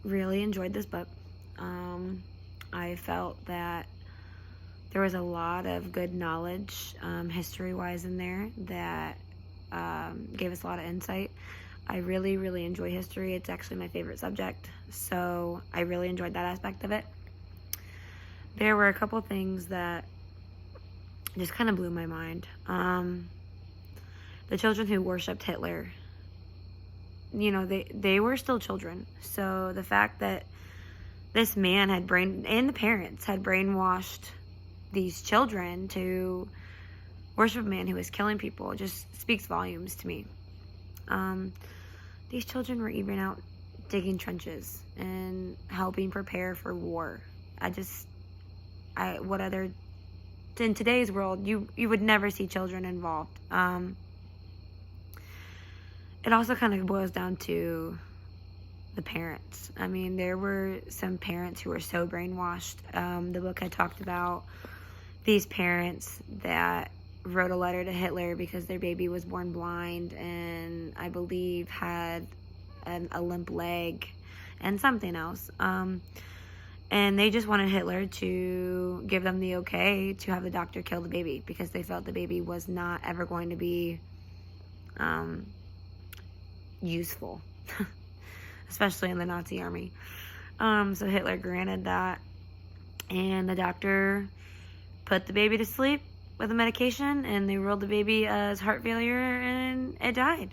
really enjoyed this book. I felt that there was a lot of good knowledge, history-wise in there that gave us a lot of insight. I really, really enjoy history. It's actually my favorite subject, so I really enjoyed that aspect of it. There were a couple things that just kind of blew my mind. The children who worshipped Hitler, they were still children. So the fact that this man and the parents had brainwashed these children to worship a man who was killing people just speaks volumes to me. These children were even out digging trenches and helping prepare for war. In today's world, you would never see children involved. It also kind of boils down to the parents. I mean, there were some parents who were so brainwashed. The book had talked about these parents that wrote a letter to Hitler because their baby was born blind and I believe had a limp leg and something else. And they just wanted Hitler to give them the okay to have the doctor kill the baby because they felt the baby was not ever going to be useful, especially in the Nazi army. So Hitler granted that, and the doctor put the baby to sleep with a medication, and they ruled the baby as heart failure, and it died.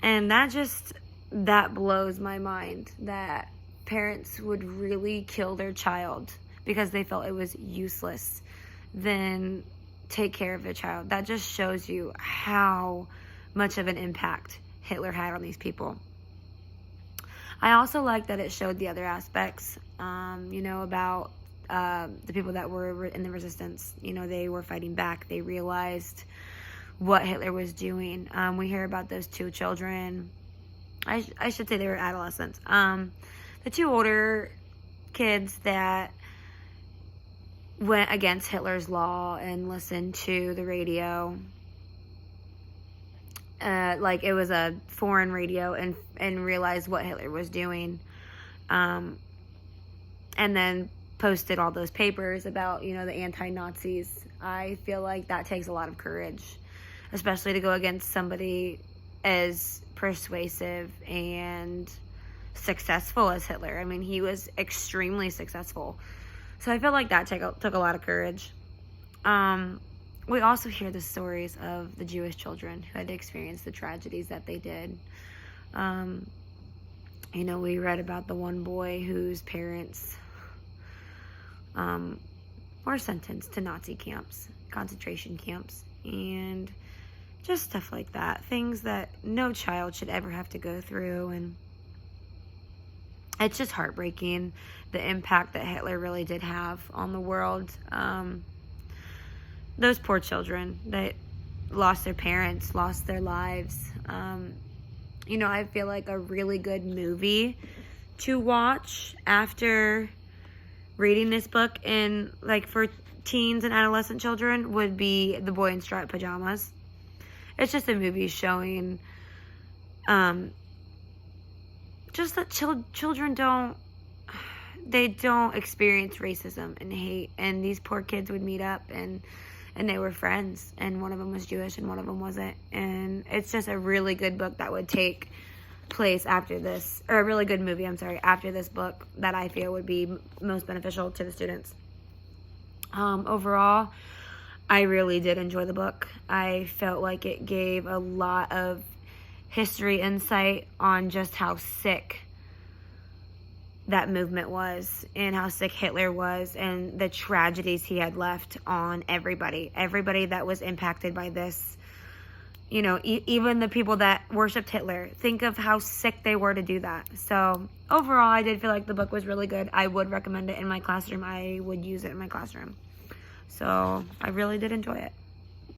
And that blows my mind that parents would really kill their child because they felt it was useless than take care of their child. That just shows you how much of an impact Hitler had on these people. I also like that it showed the other aspects, about the people that were in the resistance. They were fighting back. They realized what Hitler was doing. We hear about those two children. I should say they were adolescents. The two older kids that went against Hitler's law and listened to the radio, like it was a foreign radio, and realized what Hitler was doing, and then posted all those papers about, the anti-Nazis. I feel like that takes a lot of courage, especially to go against somebody as persuasive and successful as Hitler. I mean, he was extremely successful. So I feel like that took a lot of courage. We also hear the stories of the Jewish children who had to experience the tragedies that they did. We read about the one boy whose parents were sentenced to Nazi camps, concentration camps, and just stuff like that. Things that no child should ever have to go through, and it's just heartbreaking, the impact that Hitler really did have on the world. Those poor children that lost their parents, lost their lives. I feel like a really good movie to watch after reading this book, and like for teens and adolescent children, would be The Boy in Striped Pajamas. It's just a movie showing just that children don't experience racism and hate, and these poor kids would meet up and they were friends, and one of them was Jewish and one of them wasn't. And it's just a really good book that would take place after this, or a really good movie, after this book, that I feel would be most beneficial to the students. Overall, I really did enjoy the book. I felt like it gave a lot of history insight on just how sick that movement was, and how sick Hitler was, and the tragedies he had left on everybody that was impacted by this. Even the people that worshipped Hitler, think of how sick they were to do that. So overall, I did feel like the book was really good. I would recommend it in my classroom. I would use it in my classroom. So I really did enjoy it.